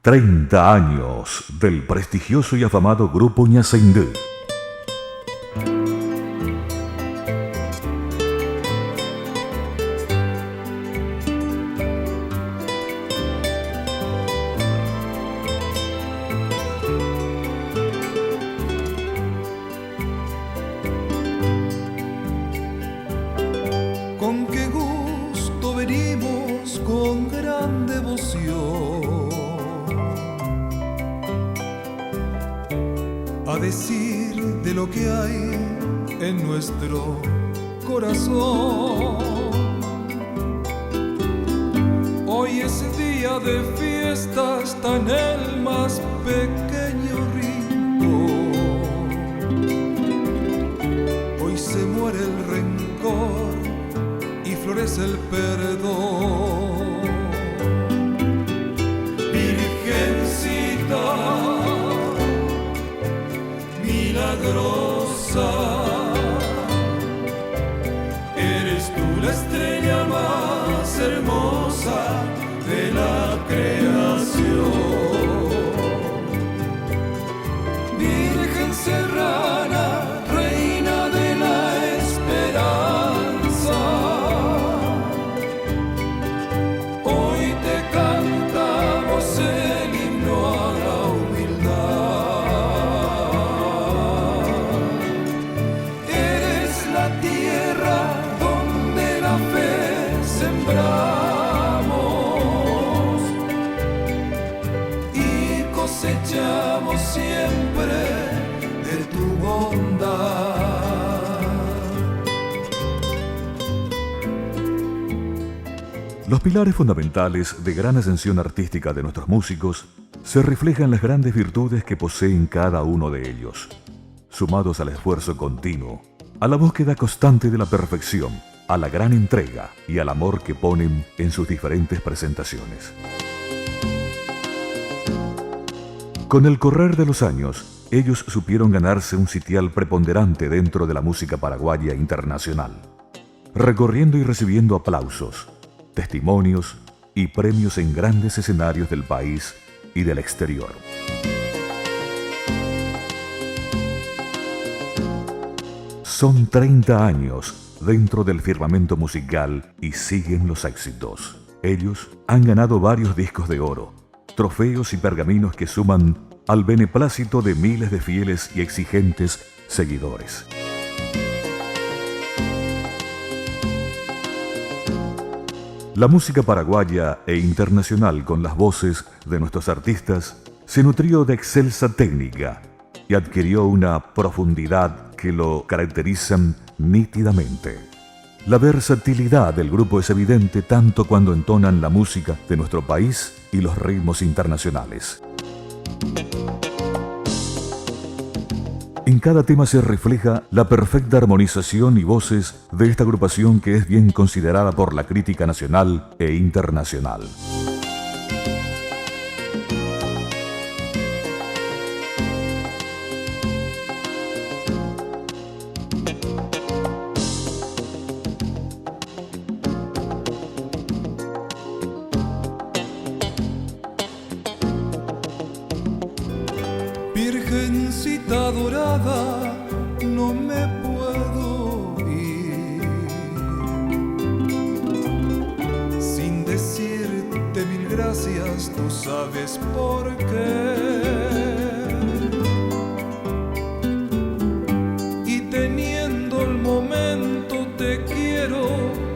30 años del prestigioso y afamado Grupo Ñacendú. Con qué gusto venimos con gran devoción a decir de lo que hay en nuestro corazón. Hoy es día de fiesta, está en el más pequeño rincón. Hoy se muere el rencor y florece el perdón. Virgencita milagrosa, eres tú la estrella más hermosa de la creación. Virgen serrana, reina de la esperanza, hoy te cantamos el himno a la humildad. Eres la tierra donde la fe sembramos y cosechamos siempre de tu bondad. Los pilares fundamentales de gran ascensión artística de nuestros músicos se reflejan en las grandes virtudes que poseen cada uno de ellos, sumados al esfuerzo continuo, a la búsqueda constante de la perfección, a la gran entrega y al amor que ponen en sus diferentes presentaciones. Con el correr de los años, ellos supieron ganarse un sitial preponderante dentro de la música paraguaya internacional, recorriendo y recibiendo aplausos, testimonios y premios en grandes escenarios del país y del exterior. Son 30 años dentro del firmamento musical y siguen los éxitos. Ellos han ganado varios discos de oro, trofeos y pergaminos que suman al beneplácito de miles de fieles y exigentes seguidores. La música paraguaya e internacional con las voces de nuestros artistas se nutrió de excelsa técnica y adquirió una profundidad que lo caracterizan nítidamente. La versatilidad del grupo es evidente tanto cuando entonan la música de nuestro país y los ritmos internacionales. En cada tema se refleja la perfecta armonización y voces de esta agrupación que es bien considerada por la crítica nacional e internacional. Virgencita dorada, no me puedo ir sin decirte mil gracias, tú sabes por qué. Y teniendo el momento te quiero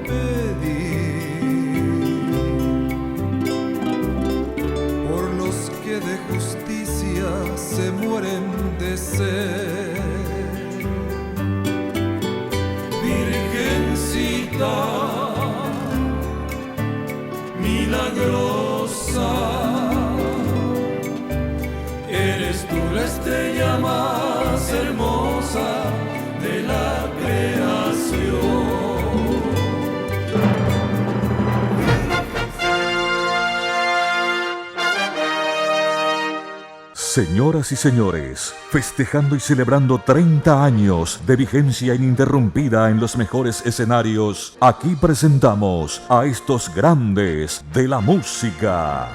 pedir por los que de justicia se mueren de sed. Virgencita milagrosa, eres tú la estrella más hermosa de la creación. Señoras y señores, festejando y celebrando 30 años de vigencia ininterrumpida en los mejores escenarios, aquí presentamos a estos grandes de la música.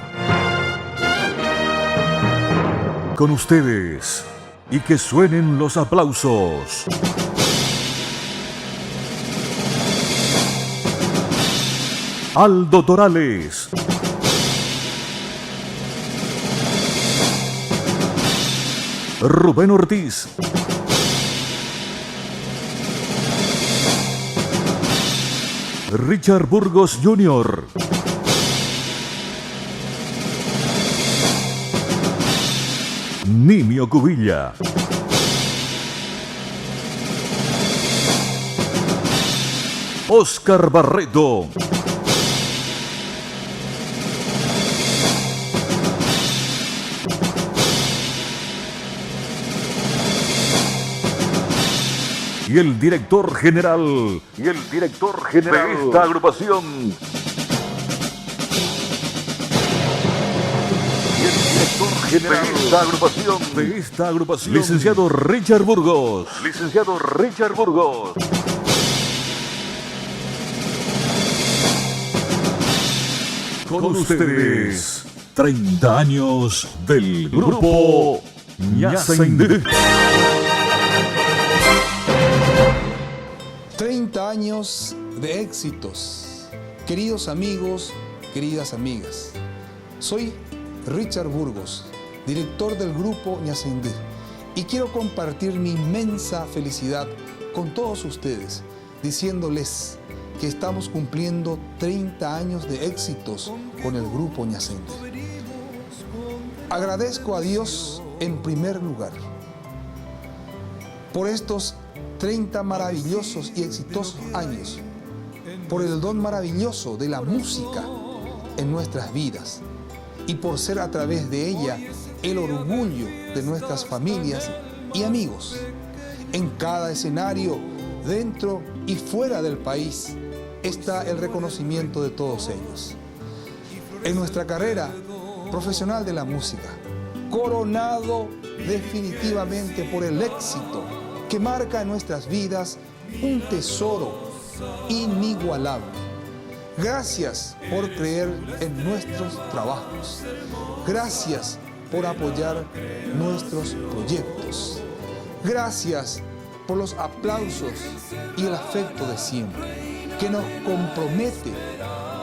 con ustedes, y que suenen los aplausos. Aldo Torales. Rubén Ortiz. Richard Burgos Jr. Nimio Cubilla. Oscar Barreto. Y el director general de esta agrupación. De esta agrupación. Licenciado Richard Burgos. Con ustedes, 30 años del grupo Ñasaindé. 30 años de éxitos. Queridos amigos, queridas amigas, soy Richard Burgos, director del grupo Ñasaindé, y quiero compartir mi inmensa felicidad con todos ustedes, diciéndoles que estamos cumpliendo 30 años de éxitos con el grupo Ñasaindé. Agradezco a Dios en primer lugar por estos 30 maravillosos y exitosos años, por el don maravilloso de la música en nuestras vidas y por ser a través de ella el orgullo de nuestras familias y amigos. En cada escenario, dentro y fuera del país, está el reconocimiento de todos ellos. En nuestra carrera profesional de la música, coronado definitivamente por el éxito que marca en nuestras vidas un tesoro inigualable. Gracias por creer en nuestros trabajos. Gracias por apoyar nuestros proyectos. Gracias por los aplausos y el afecto de siempre, que nos compromete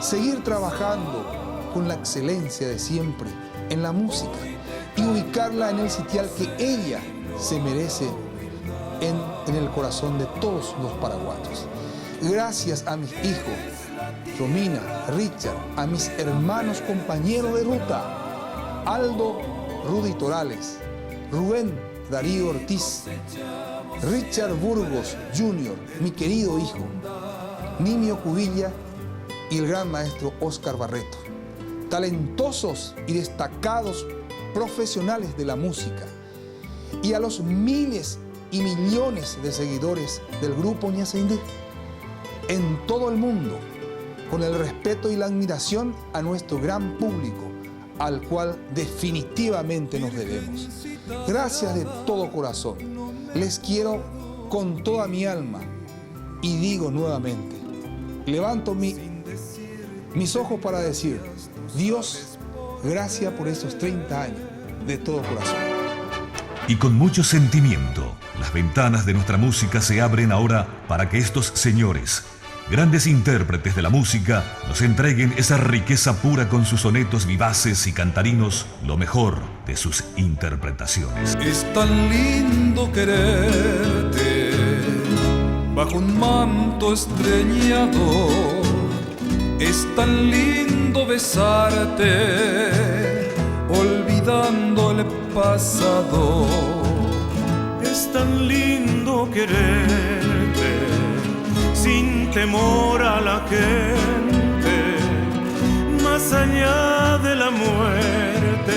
seguir trabajando con la excelencia de siempre en la música y ubicarla en el sitial que ella se merece en el corazón de todos los paraguayos. Gracias a mis hijos, Romina, Richard, a mis hermanos compañeros de ruta, Aldo Rudy Torales, Rubén Darío Ortiz, Richard Burgos Jr., mi querido hijo, Nimio Cubilla y el gran maestro Oscar Barreto, talentosos y destacados profesionales de la música, y a los miles y millones de seguidores del grupo Ñasaindé en todo el mundo, con el respeto y la admiración a nuestro gran público, al cual definitivamente nos debemos. Gracias de todo corazón. Les quiero con toda mi alma y digo nuevamente, levanto mis ojos para decir, Dios, gracias por estos 30 años de todo corazón. Y con mucho sentimiento, las ventanas de nuestra música se abren ahora para que estos señores, grandes intérpretes de la música, nos entreguen esa riqueza pura con sus sonetos vivaces y cantarinos, lo mejor de sus interpretaciones. Es tan lindo quererte bajo un manto estreñado, es tan lindo besarte olvidando el pasado. Es tan lindo quererte sin temor a la gente, más allá de la muerte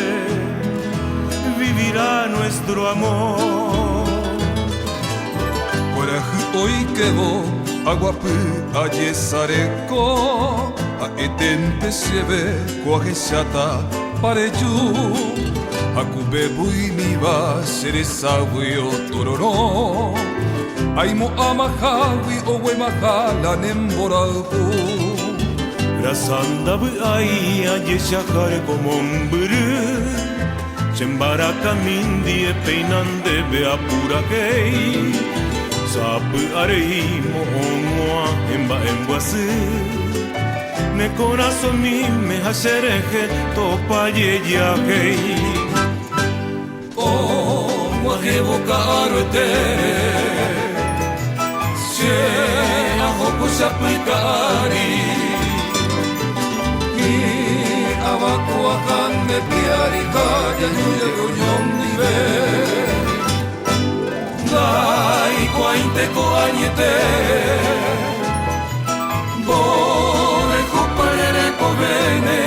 vivirá nuestro amor. Hoy quedó aguapu ayesareko aetente sieve coajechata pareyu akubebu imiba seresawi tororo aimo amahawi owemahala nemborabu Rasanda bu ay ayeshakar komomburu Chembaraka mindie peinande bea pura kei Sapu arei mo ongoa emba embuasu Ne corazón mi me hasereje topa yeya kei Como ajevoka arote Se ahoku sapu kaari Abaku akan me piari kaya nyuye unyom nive Dai kuainte ko anyete Bore kupalere ko vene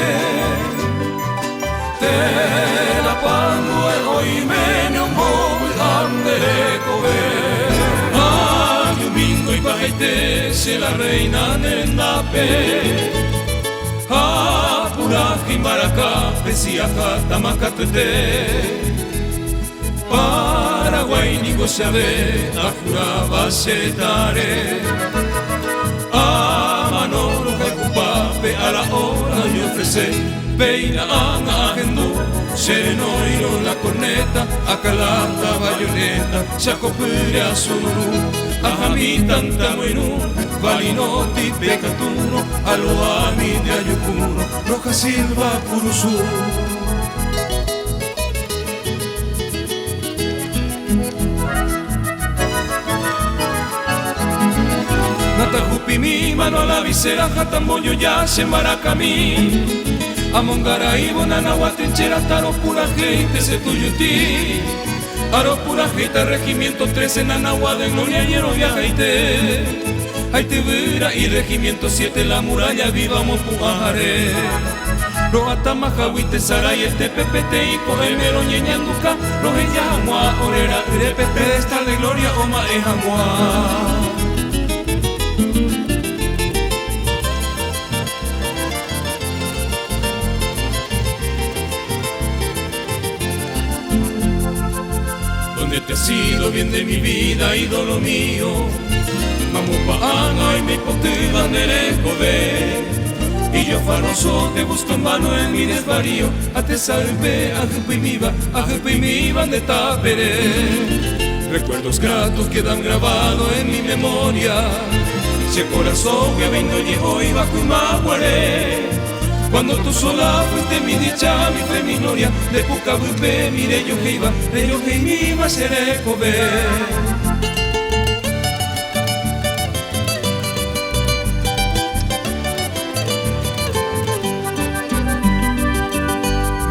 Te la pangu e oimene un bobu andere ko ve Año mingo y paite se la reina nendape Apuraji maracá, pesiaja, tamacatete Paraguay ni gozabe, ajuraba setare A manoro jacupape, a la hora yo ofrece Peina anga agendú, serenoiro la corneta Acalata, bayoneta, chacopure a sonuru Ajami tanta moinu, valinoti pecatuno Aloami de ayucuno, roja silva purusu Natajupi mi mano a la visera jatamboyo ya se maracami Amongarai bonanahuatenchera taro pura gente se tuyuti Aro pura gente regimiento 13 nanahua de gloria y viajaite Haite vira y regimiento 7 la muralla viva mopuajare Roata majahuite saray este pepete y cogemero ñeñanduca Rojeya jamua orera repete pedestal de gloria oma e jamua Donde te has ido bien de mi vida, ídolo mío Mamupaanga y me potiban derecho ve Y yo faroso te busco en vano en mi desvarío A te salve, a mi de tapere Recuerdos gratos quedan grabados en mi memoria Si el corazón que vendo llegó y bajo y maguaré Cuando tú sola fuiste mi dicha, mi fe, mi gloria De Pucabupe, mire yo que iba, de yo que me iba a ser ecobe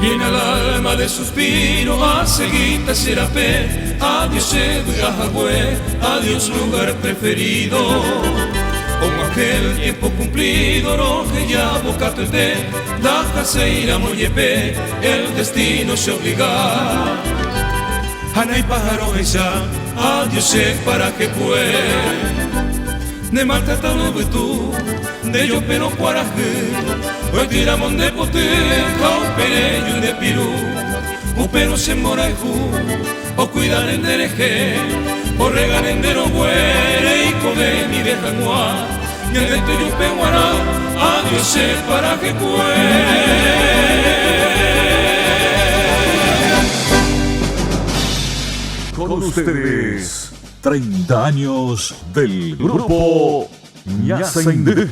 Llena el alma de suspiro, a seguita serapé Adiós Edu y Ajagüe, adiós lugar preferido Como aquel tiempo cumplido, roje ya bocatete Daja se irá moyepe, el destino se obliga Ana y pájaro ella, adiós para que fue Ne maltrata no tú, de yo pero cuaraje Hoy tiramos de pote, caupere y un de pirú Un pero se mora y ju, o cuidar en dereje O regan en dero güere y come mi vieja noa Y el de tuyo peguará, adiós para que Con ustedes, 30 años del grupo Ñasaindé.